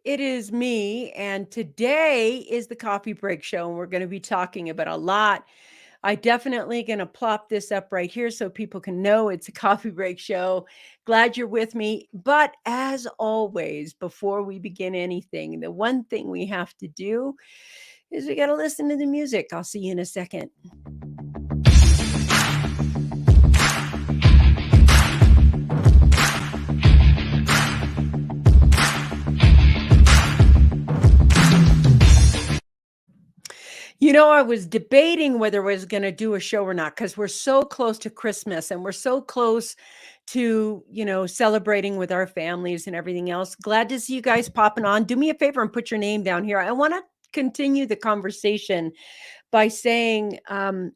It is me, and today is the coffee break show, and we're going to be talking about a lot. I definitely going to plop this up right here so people can know it's a coffee break show. Glad you're with me. But as always, before we begin anything, the one thing we have to do is we got to listen to the music. I'll see you in a second. I was debating whether I was going to do a show or not because we're so close to Christmas and we're so close to, celebrating with our families and everything else. Glad to see you guys popping on. Do me a favor and put your name down here. I want to continue the conversation by saying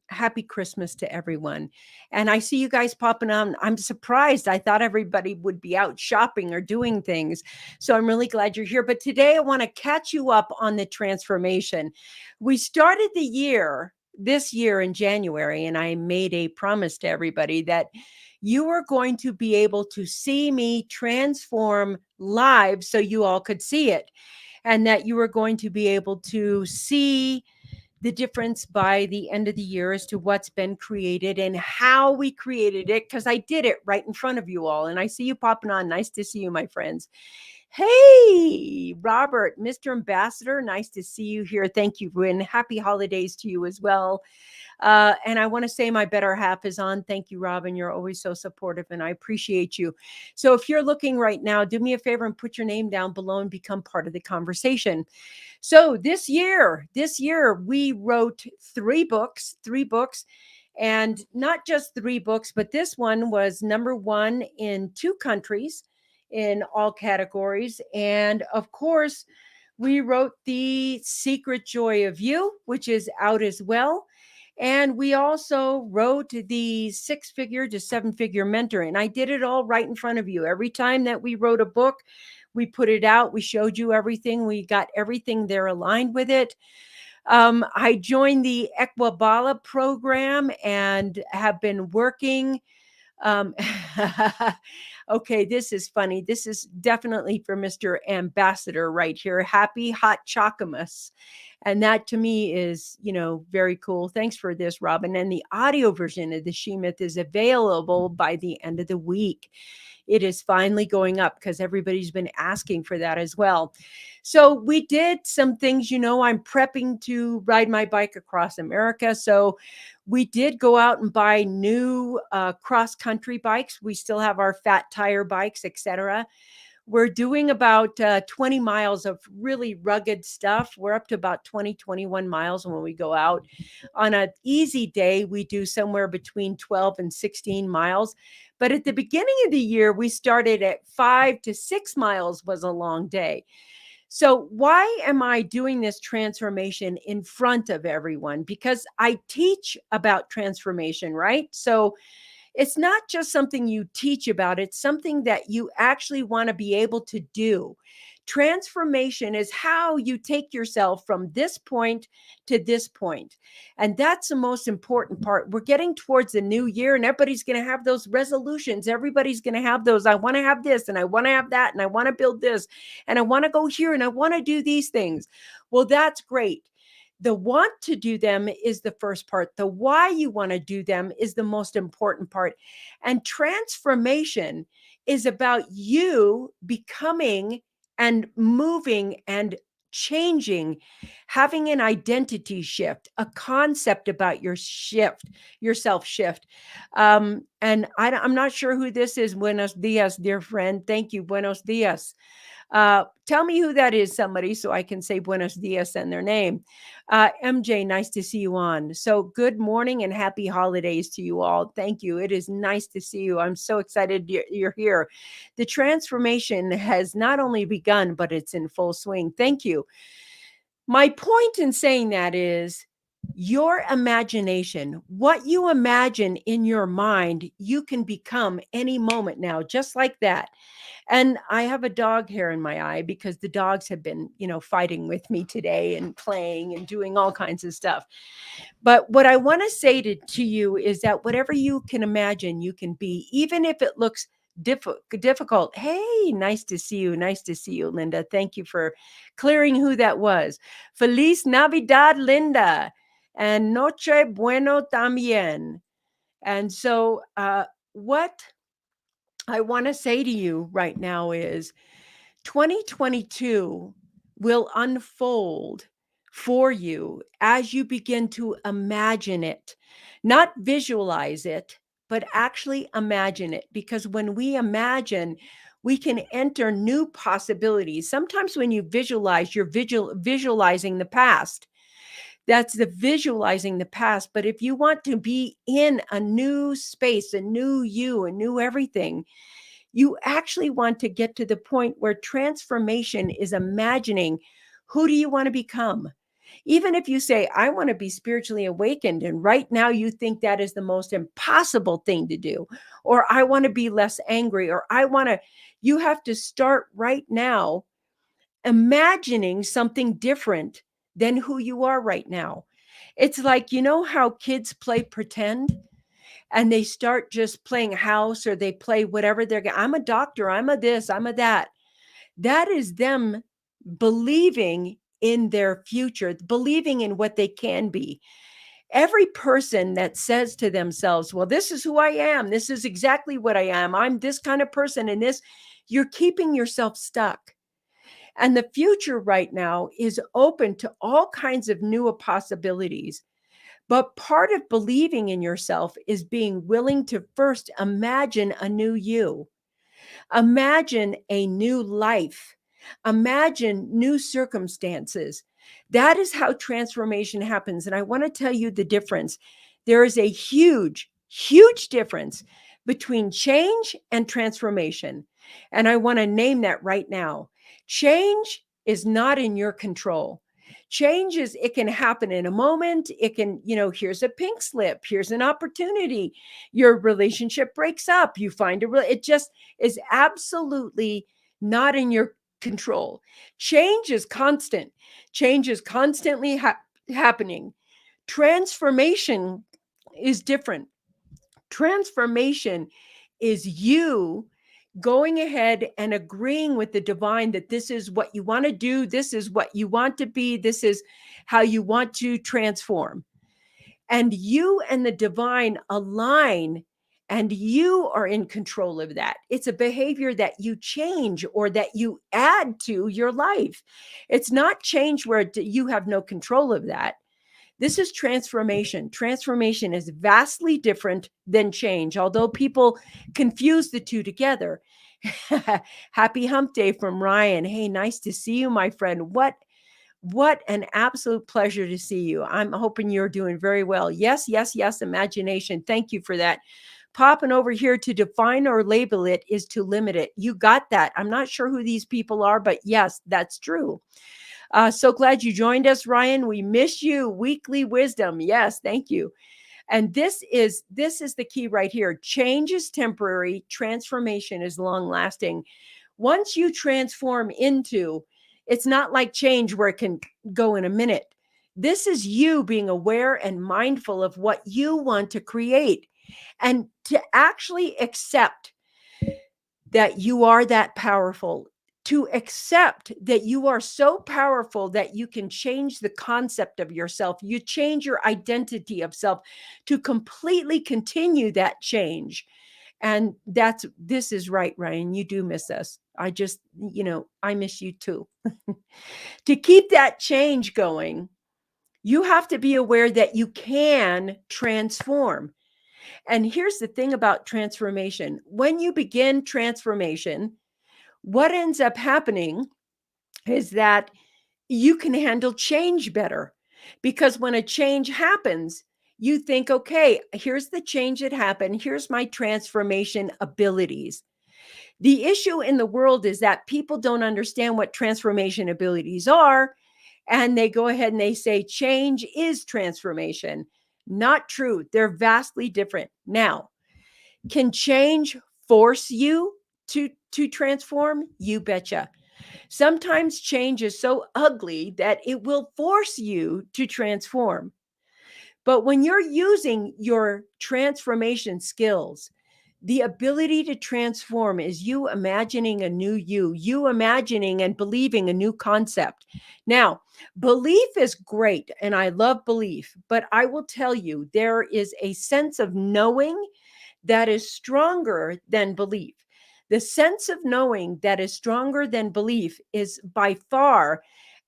happy Christmas to everyone. And I see you guys popping on. I'm surprised. I thought everybody would be out shopping or doing things. So I'm really glad you're here. But today I want to catch you up on the transformation. We started this year in January, and I made a promise to everybody that you are going to be able to see me transform live so you all could see it, and that you are going to be able to see the difference by the end of the year as to what's been created and how we created it, because I did it right in front of you all. And I see you popping on. Nice to see you, my friends. Hey, Robert, Mr. Ambassador, nice to see you here. Thank you, and happy holidays to you as well. And I want to say my better half is on. Thank you, Robin. You're always so supportive, and I appreciate you. So if you're looking right now, do me a favor and put your name down below and become part of the conversation. So this year, we wrote three books, and not just three books, but this one was number one in 2 countries in all categories. And of course, we wrote The Secret Joy of You, which is out as well. And we also wrote the 6-figure to 7-figure mentor. And I did it all right in front of you. Every time that we wrote a book, we put it out. We showed you everything. We got everything there aligned with it. I joined the Equabala program and have been working. Okay, this is funny. This is definitely for Mr. Ambassador right here. Happy Hot Chocamus. And that to me is, very cool. Thanks for this, Robin. And the audio version of the She-Myth is available by the end of the week. It is finally going up because everybody's been asking for that as well. So we did some things, I'm prepping to ride my bike across America. So we did go out and buy new cross-country bikes. We still have our fat tire bikes, etc. We're doing about 20 miles of really rugged stuff. We're up to about 21 miles when we go out. On an easy day, we do somewhere between 12 and 16 miles. But at the beginning of the year, we started at 5 to 6 miles was a long day. So why am I doing this transformation in front of everyone? Because I teach about transformation, right? So it's not just something you teach about, it's something that you actually want to be able to do. Transformation is how you take yourself from this point to this point. And that's the most important part. We're getting towards the new year and everybody's going to have those resolutions. Everybody's going to have those. I want to have this and I want to have that and I want to build this and I want to go here and I want to do these things. Well, that's great. The want to do them is the first part. The why you want to do them is the most important part. And transformation is about you becoming and moving and changing, having an identity shift, a concept about yourself shift. And I'm not sure who this is. Buenos dias, dear friend. Thank you. Buenos dias. Tell me who that is, somebody, so I can say buenos dias and their name. MJ, nice to see you on. So good morning and happy holidays to you all. Thank you. It is nice to see you. I'm so excited you're here. The transformation has not only begun, but it's in full swing. Thank you. My point in saying that is your imagination, what you imagine in your mind, you can become any moment now, just like that. And I have a dog hair in my eye because the dogs have been, fighting with me today and playing and doing all kinds of stuff. But what I want to say to you is that whatever you can imagine, you can be, even if it looks difficult. Hey, nice to see you. Nice to see you, Linda. Thank you for clearing who that was. Feliz Navidad, Linda. And Noche Bueno también. And so, what I want to say to you right now is 2022 will unfold for you as you begin to imagine it, not visualize it, but actually imagine it. Because when we imagine, we can enter new possibilities. Sometimes when you visualize, you're visualizing the past. That's the visualizing the past. But if you want to be in a new space, a new you, a new everything, you actually want to get to the point where transformation is imagining, who do you want to become? Even if you say, I want to be spiritually awakened, and right now you think that is the most impossible thing to do, or I want to be less angry, or you have to start right now imagining something different than who you are right now. It's like, you know how kids play pretend? And they start just playing house, or they play whatever I'm a doctor, I'm a this, I'm a that. That is them believing in their future, believing in what they can be. Every person that says to themselves, well, this is who I am, this is exactly what I am, I'm this kind of person, and this, you're keeping yourself stuck. And the future right now is open to all kinds of new possibilities. But part of believing in yourself is being willing to first imagine a new you, imagine a new life, imagine new circumstances. That is how transformation happens. And I want to tell you the difference. There is a huge, huge difference between change and transformation. And I want to name that right now. Change is not in your control. Change is, it can happen in a moment. It can, here's a pink slip, here's an opportunity. Your relationship breaks up. You find it just is absolutely not in your control. Change is constant. Change is constantly happening. Transformation is different. Transformation is you going ahead and agreeing with the divine that this is what you want to do, this is what you want to be, this is how you want to transform. And you and the divine align, and you are in control of that. It's a behavior that you change or that you add to your life. It's not change where you have no control of that. This is transformation. Transformation is vastly different than change, although people confuse the two together. Happy hump day from Ryan. Hey, nice to see you, my friend. What an absolute pleasure to see you. I'm hoping you're doing very well. Yes, yes, yes, imagination. Thank you for that. Popping over here, to define or label it is to limit it. You got that. I'm not sure who these people are, but yes, that's true. So glad you joined us, Ryan. We miss you. Weekly wisdom. Yes, thank you. And this is the key right here. Change is temporary. Transformation is long lasting. Once you transform into, it's not like change where it can go in a minute. This is you being aware and mindful of what you want to create, and to actually accept that you are that powerful, to accept that you are so powerful that you can change the concept of yourself. You change your identity of self to completely continue that change. And this is right, Ryan. You do miss us. I miss you too. To keep that change going, you have to be aware that you can transform. And here's the thing about transformation. When you begin transformation, what ends up happening is that you can handle change better. Because when a change happens, you think, okay, here's the change that happened. Here's my transformation abilities. The issue in the world is that people don't understand what transformation abilities are. And they go ahead and they say change is transformation. Not true. They're vastly different. Now, can change force you to transform? You betcha. Sometimes change is so ugly that it will force you to transform. But when you're using your transformation skills The ability to transform is you imagining a new you imagining and believing a new concept. Now, belief is great, and I love belief, but I will tell you, there is a sense of knowing that is stronger than belief. The sense of knowing that is stronger than belief is by far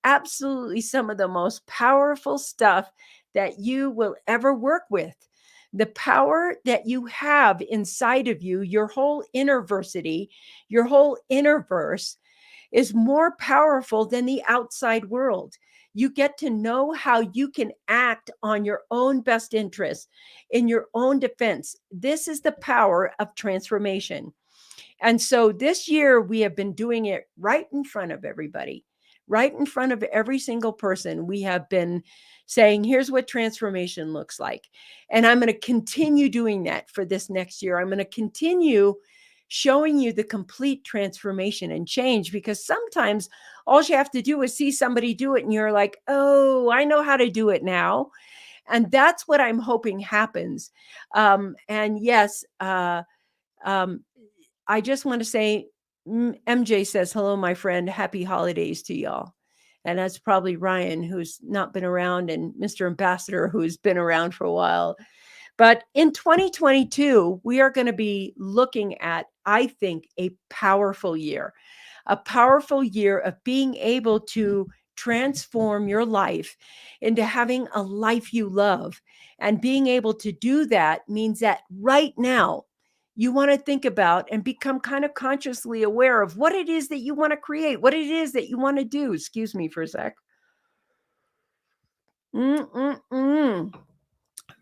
absolutely some of the most powerful stuff that you will ever work with. The power that you have inside of you, your whole innerversity, your whole innerverse, is more powerful than the outside world. You get to know how you can act on your own best interests, in your own defense. This is the power of transformation. And so this year, we have been doing it right in front of everybody, right in front of every single person. We have been saying, here's what transformation looks like. And I'm going to continue doing that for this next year. I'm going to continue showing you the complete transformation and change, because sometimes all you have to do is see somebody do it and you're like, oh, I know how to do it now. And that's what I'm hoping happens. And yes, um, I just want to say, MJ says, hello, my friend. Happy holidays to y'all. And that's probably Ryan, who's not been around, and Mr. Ambassador, who's been around for a while. But in 2022, we are going to be looking at, I think, a powerful year of being able to transform your life into having a life you love. And being able to do that means that right now, you want to think about and become kind of consciously aware of what it is that you want to create, what it is that you want to do. Excuse me for a sec. Mm-mm-mm.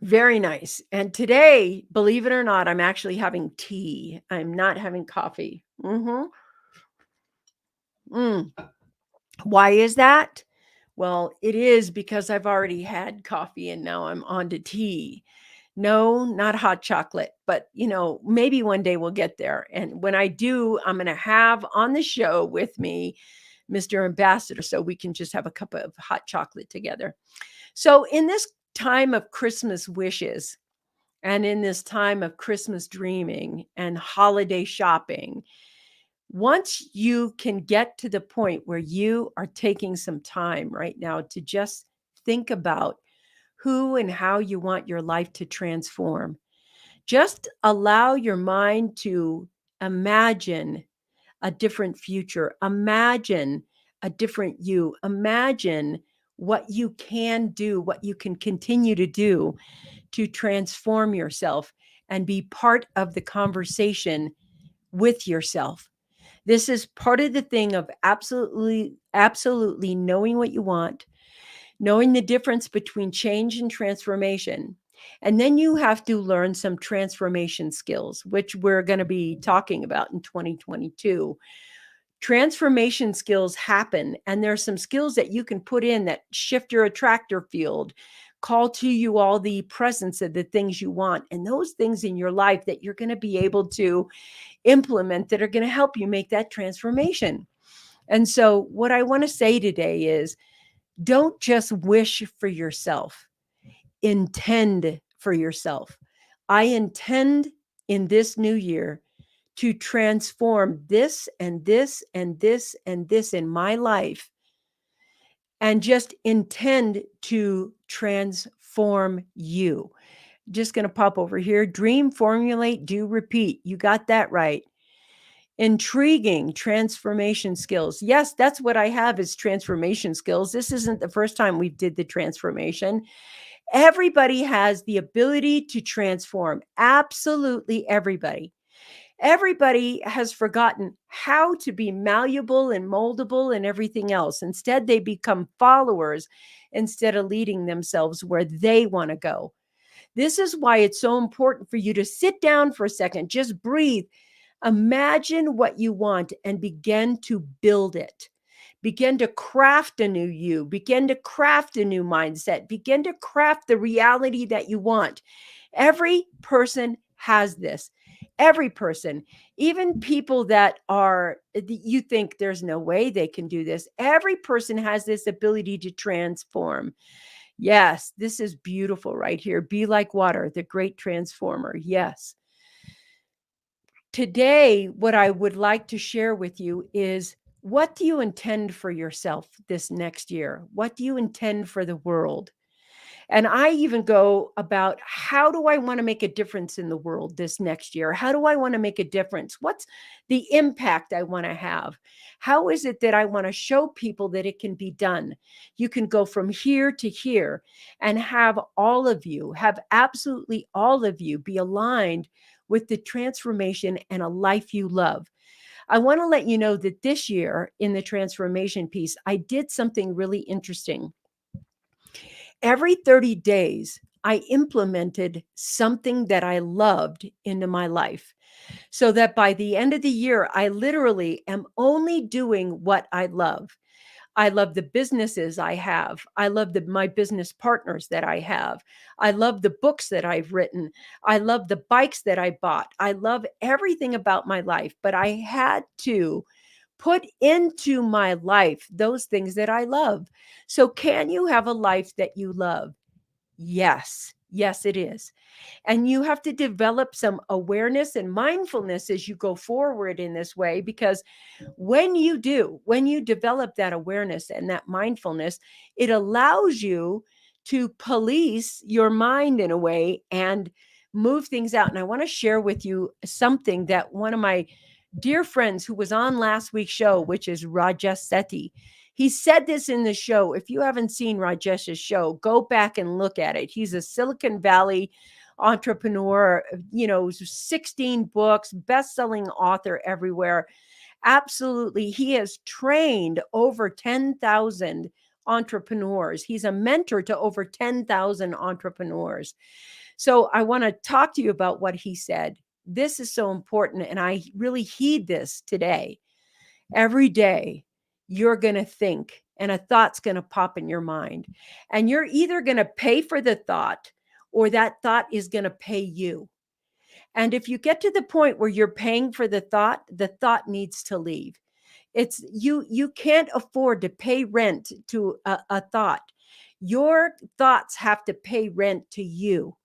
Very nice. And today, believe it or not, I'm actually having tea. I'm not having coffee. Mm. Why is that? Well, it is because I've already had coffee and now I'm on to tea. No, not hot chocolate, but maybe one day we'll get there. And when I do, I'm going to have on the show with me Mr. Ambassador, so we can just have a cup of hot chocolate together. So, in this time of Christmas wishes, and in this time of Christmas dreaming and holiday shopping, once you can get to the point where you are taking some time right now to just think about who and how you want your life to transform, just allow your mind to imagine a different future. Imagine a different you. Imagine what you can do, what you can continue to do to transform yourself and be part of the conversation with yourself. This is part of the thing of absolutely knowing what you want, knowing the difference between change and transformation. And then you have to learn some transformation skills, which we're going to be talking about in 2022. Transformation skills happen, and there's some skills that you can put in that shift your attractor field, call to you all the presence of the things you want, and those things in your life that you're going to be able to implement that are going to help you make that transformation. And so, what I want to say today is, don't just wish for yourself, intend for yourself. I intend in this new year to transform this and this and this and this in my life, and just intend to transform you. Just going to pop over here. Dream, formulate, do, repeat. You got that right. Intriguing transformation skills. Yes, that's what I have, is transformation skills. This isn't the first time we did the transformation. Everybody has the ability to transform. Absolutely everybody. Everybody has forgotten how to be malleable and moldable and everything else. Instead, they become followers instead of leading themselves where they want to go. This is why it's so important for you to sit down for a second, just breathe. Imagine what you want and begin to build it. Begin to craft a new you. Begin to craft a new mindset. Begin to craft the reality that you want. Every person has this. Every person, even people that you think there's no way they can do this. Every person has this ability to transform. Yes, this is beautiful right here. Be like water, the great transformer. Yes. Today, what I would like to share with you is, what do you intend for yourself this next year? What do you intend for the world? And I even go about, how do I want to make a difference in the world this next year? How do I want to make a difference? What's the impact I want to have? How is it that I want to show people that it can be done? You can go from here to here and have all of you, have absolutely all of you be aligned with the transformation and a life you love. I want to let you know that this year in the transformation piece, I did something really interesting. Every 30 days, I implemented something that I loved into my life, so that by the end of the year, I literally am only doing what I love. I love the businesses I have. I love my business partners that I have. I love the books that I've written. I love the bikes that I bought. I love everything about my life, but I had to put into my life those things that I love. So, can you have a life that you love? Yes. Yes, it is. And you have to develop some awareness and mindfulness as you go forward in this way, because when you develop that awareness and that mindfulness, it allows you to police your mind in a way and move things out. And I want to share with you something that one of my dear friends who was on last week's show, which is Rajesh Sethi. He said this in the show. If you haven't seen Rajesh's show, go back and look at it. He's a Silicon Valley entrepreneur, 16 books, best-selling author everywhere. Absolutely. He has trained over 10,000 entrepreneurs. He's a mentor to over 10,000 entrepreneurs. So I want to talk to you about what he said. This is so important, and I really heed this today. Every day, you're going to think, and a thought's going to pop in your mind. And you're either going to pay for the thought, or that thought is going to pay you. And if you get to the point where you're paying for the thought needs to leave. It's you can't afford to pay rent to a thought. Your thoughts have to pay rent to you.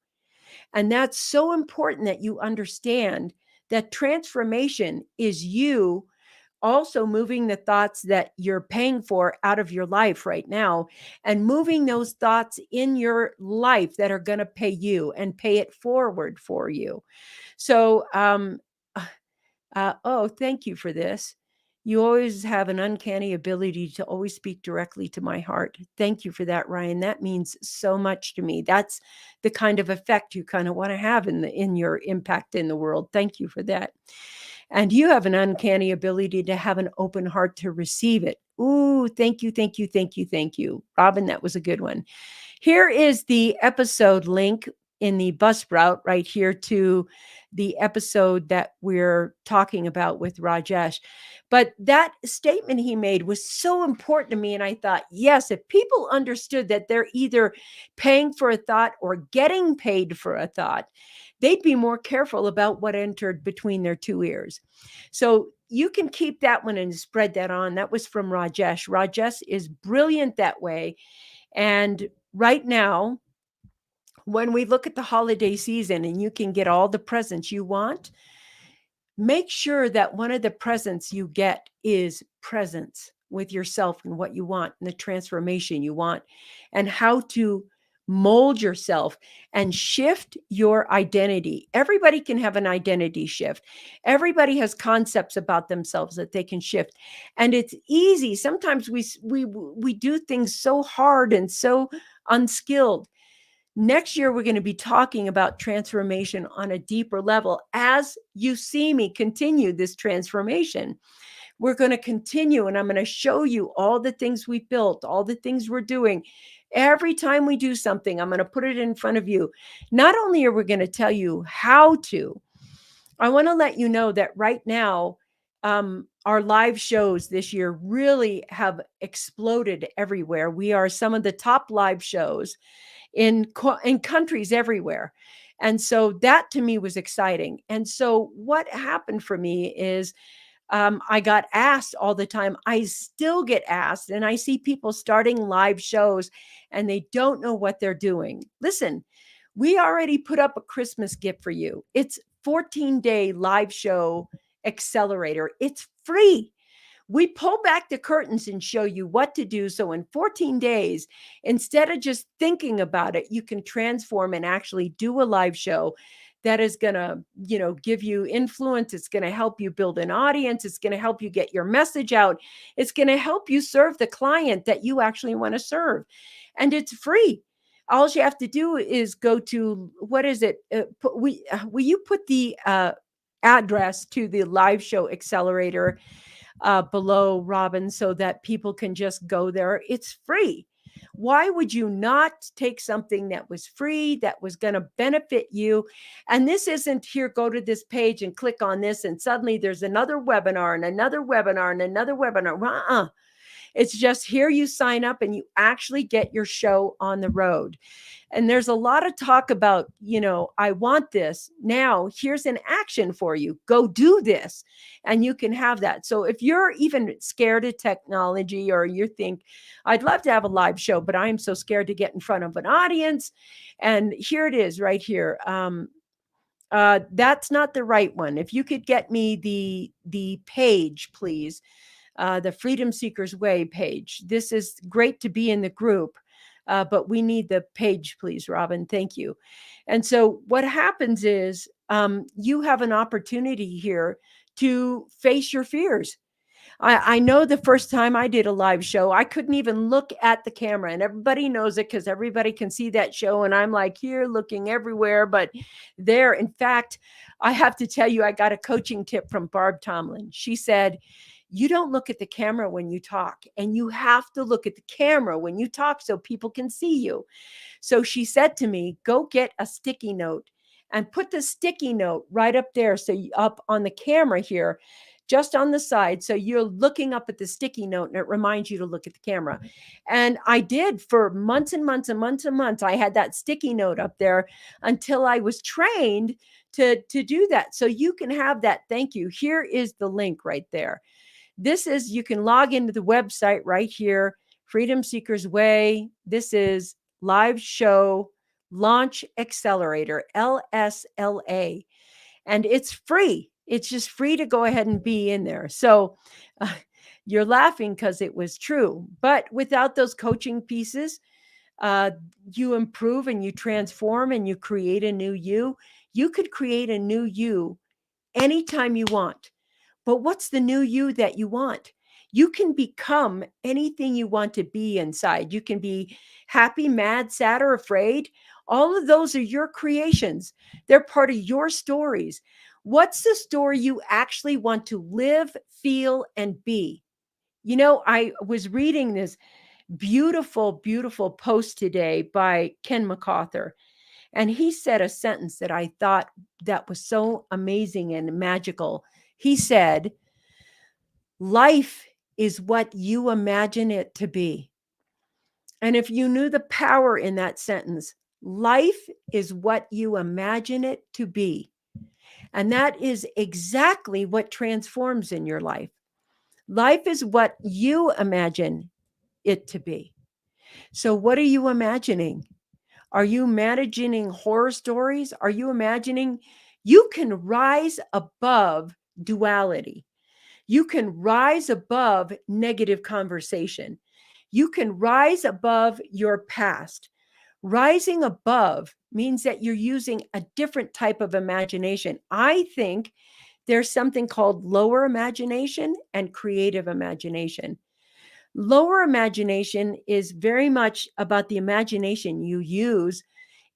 And that's so important that you understand that transformation is you also moving the thoughts that you're paying for out of your life right now, and moving those thoughts in your life that are going to pay you and pay it forward for you. So, oh, thank you for this. You always have an uncanny ability to always speak directly to my heart. Thank you for that, Ryan. That means so much to me. That's the kind of effect you kind of want to have in your impact in the world. Thank you for that. And you have an uncanny ability to have an open heart to receive it. Ooh, thank you, thank you, thank you, thank you. Robin, that was a good one. Here is the episode link in the bus route right here to the episode that we're talking about with Rajesh. But that statement he made was so important to me. And I thought, yes, if people understood that they're either paying for a thought or getting paid for a thought, they'd be more careful about what entered between their two ears. So you can keep that one and spread that on. That was from Rajesh. Rajesh is brilliant that way. And right now, when we look at the holiday season and you can get all the presents you want, make sure that one of the presents you get is presence with yourself and what you want and the transformation you want, and how to mold yourself and shift your identity. Everybody can have an identity shift. Everybody has concepts about themselves that they can shift. And it's easy. Sometimes we do things so hard and so unskilled. Next year, we're going to be talking about transformation on a deeper level. As you see me continue this transformation, we're going to continue, and I'm going to show you all the things we've built, all the things we're doing. Every time we do something, I'm going to put it in front of you. Not only are we going to tell you how to, I want to let you know that right now, our live shows this year really have exploded everywhere. We are some of the top live shows in countries everywhere. And so that to me was exciting. And so what happened for me is, I got asked all the time. I still get asked, and I see people starting live shows and they don't know what they're doing. Listen, we already put up a Christmas gift for you. It's 14-day live show accelerator. It's free. We pull back the curtains and show you what to do. So in 14 days, instead of just thinking about it, you can transform and actually do a live show that is going to, give you influence. It's going to help you build an audience. It's going to help you get your message out. It's going to help you serve the client that you actually want to serve. And it's free. All you have to do is go to, what is it? Will you put the address to the live show accelerator below, Robin, so that people can just go there? It's free. Why would you not take something that was free, that was going to benefit you? And this isn't here, go to this page and click on this, and suddenly there's another webinar and another webinar and another webinar. It's just here you sign up and you actually get your show on the road. And there's a lot of talk about, I want this. Now, here's an action for you. Go do this. And you can have that. So if you're even scared of technology, or you think, I'd love to have a live show, but I'm so scared to get in front of an audience. And here it is right here. That's not the right one. If you could get me the page, please. The Freedom Seekers Way page. This is great to be in the group, but we need the page, please, Robin. Thank you. And so what happens is you have an opportunity here to face your fears. I know the first time I did a live show, I couldn't even look at the camera, and everybody knows it because everybody can see that show. And I'm like here looking everywhere, but there, in fact, I have to tell you, I got a coaching tip from Barb Tomlin. She said, you don't look at the camera when you talk, and you have to look at the camera when you talk so people can see you. So she said to me, go get a sticky note and put the sticky note right up there. So up on the camera here, just on the side. So you're looking up at the sticky note and it reminds you to look at the camera. And I did for months and months and months and months. I had that sticky note up there until I was trained to do that. So you can have that. Thank you. Here is the link right there. This is, you can log into the website right here, Freedom Seekers Way. This is Live Show Launch Accelerator, LSLA. And it's free. It's just free to go ahead and be in there. So you're laughing because it was true. But without those coaching pieces, you improve and you transform and you create a new you. You could create a new you anytime you want. But what's the new you that you want? You can become anything you want to be inside. You can be happy, mad, sad, or afraid. All of those are your creations. They're part of your stories. What's the story you actually want to live, feel, and be? I was reading this beautiful, beautiful post today by Ken MacArthur, and he said a sentence that I thought that was so amazing and magical. He said, life is what you imagine it to be. And if you knew the power in that sentence, life is what you imagine it to be. And that is exactly what transforms in your life. Life is what you imagine it to be. So what are you imagining? Are you imagining horror stories? Are you imagining you can rise above duality? You can rise above negative conversation. You can rise above your past. Rising above means that you're using a different type of imagination. I think there's something called lower imagination and creative imagination. Lower imagination is very much about the imagination you use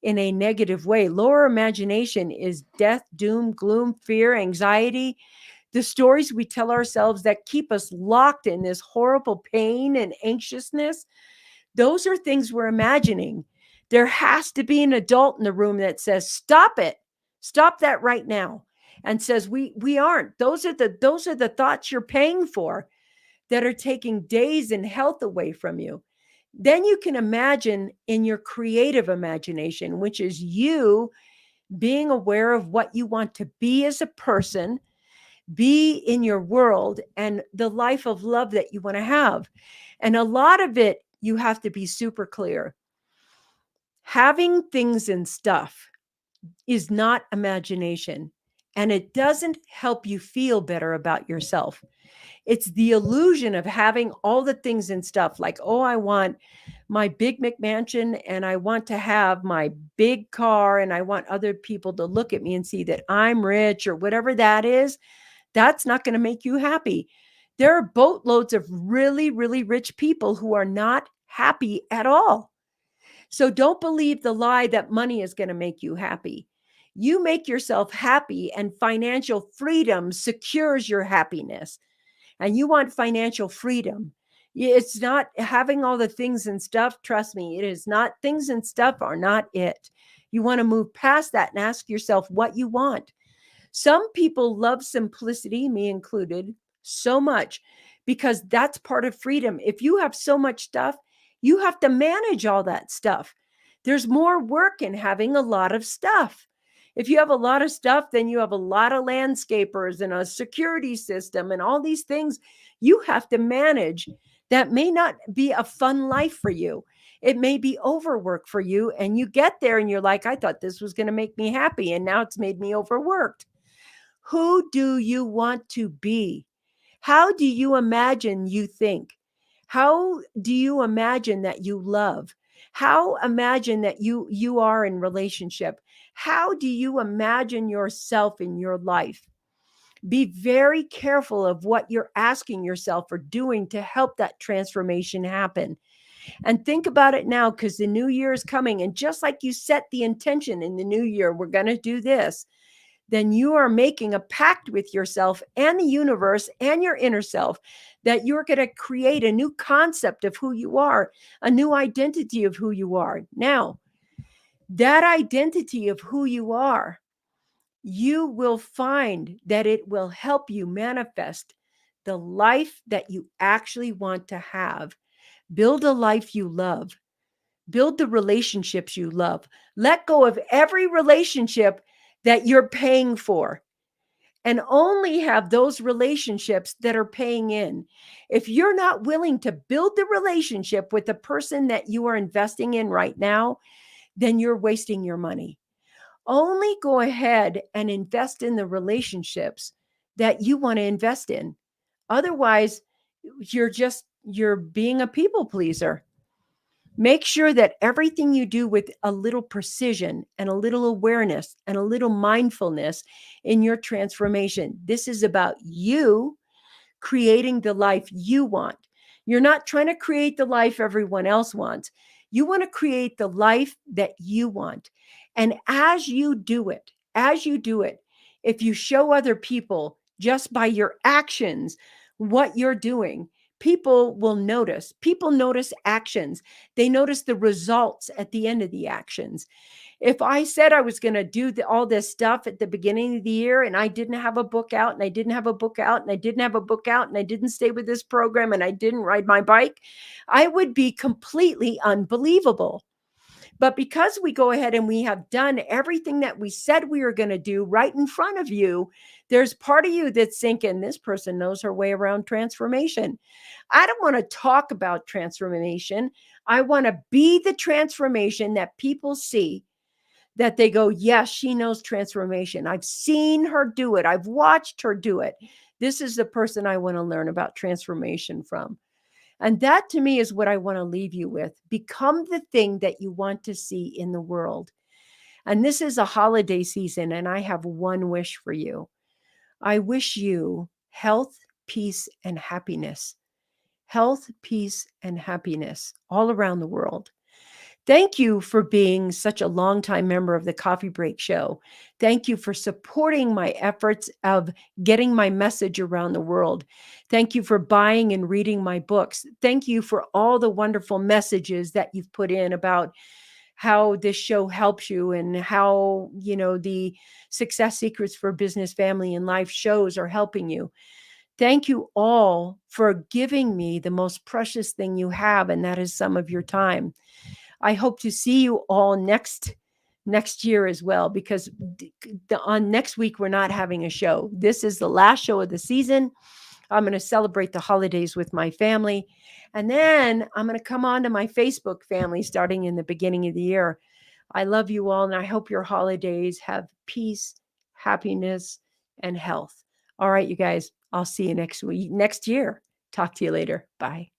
in a negative way. Lower imagination is death, doom, gloom, fear, anxiety, the stories we tell ourselves that keep us locked in this horrible pain and anxiousness. Those are things we're imagining. There has to be an adult in the room that says, stop it. Stop that right now. And says, we aren't. Those are the thoughts you're paying for that are taking days and health away from you. Then you can imagine in your creative imagination, which is you being aware of what you want to be as a person, be in your world, and the life of love that you want to have. And a lot of it, you have to be super clear. Having things and stuff is not imagination. and it doesn't help you feel better about yourself. It's the illusion of having all the things and stuff like, oh, I want my big McMansion and I want to have my big car and I want other people to look at me and see that I'm rich or whatever that is. That's not going to make you happy. There are boatloads of really, really rich people who are not happy at all. So don't believe the lie that money is going to make you happy. You make yourself happy, and financial freedom secures your happiness. And you want financial freedom. It's not having all the things and stuff. Trust me, it is not. Things and stuff are not it. You want to move past that and ask yourself what you want. Some people love simplicity, me included, so much because that's part of freedom. If you have so much stuff, you have to manage all that stuff. There's more work in having a lot of stuff. If you have a lot of stuff, then you have a lot of landscapers and a security system and all these things you have to manage. That may not be a fun life for you. It may be overwork for you. And you get there and you're like, I thought this was going to make me happy. And now it's made me overworked. Who do you want to be? How do you imagine you think? How do you imagine that you love? How imagine that you are in relationship? How do you imagine yourself in your life? Be very careful of what you're asking yourself or doing to help that transformation happen. And think about it now because the new year is coming. And just like you set the intention in the new year, we're going to do this, then you are making a pact with yourself and the universe and your inner self that you're going to create a new concept of who you are, a new identity of who you are. Now, that identity of who you are, you will find that it will help you manifest the life that you actually want to have. Build a life you love. Build the relationships you love. Let go of every relationship that you're paying for and only have those relationships that are paying in. If you're not willing to build the relationship with the person that you are investing in right now, then you're wasting your money. Only go ahead and invest in the relationships that you want to invest in. Otherwise, you're being a people pleaser. Make sure that everything you do with a little precision and a little awareness and a little mindfulness in your transformation. This is about you creating the life you want. You're not trying to create the life everyone else wants. You want to create the life that you want. And as you do it, if you show other people just by your actions what you're doing, people will notice. People notice actions. They notice the results at the end of the actions. If I said I was going to do all this stuff at the beginning of the year and I didn't have a book out and I didn't have a book out and I didn't have a book out and I didn't stay with this program and I didn't ride my bike, I would be completely unbelievable. But because we go ahead and we have done everything that we said we were going to do right in front of you, there's part of you that's thinking this person knows her way around transformation. I don't want to talk about transformation. I want to be the transformation that people see, that they go, yes, she knows transformation. I've seen her do it. I've watched her do it. This is the person I want to learn about transformation from. And that to me is what I want to leave you with. Become the thing that you want to see in the world. And this is a holiday season, and I have one wish for you. I wish you health, peace, and happiness. Health, peace, and happiness all around the world. Thank you for being such a longtime member of the Coffee Break Show. Thank you for supporting my efforts of getting my message around the world. Thank you for buying and reading my books. Thank you for all the wonderful messages that you've put in about how this show helps you and how, the Success Secrets for Business, Family, and Life shows are helping you. Thank you all for giving me the most precious thing you have, and that is some of your time. I hope to see you all next year as well, because on next week, we're not having a show. This is the last show of the season. I'm going to celebrate the holidays with my family. And then I'm going to come on to my Facebook family starting in the beginning of the year. I love you all, and I hope your holidays have peace, happiness, and health. All right, you guys, I'll see you next week, next year. Talk to you later. Bye.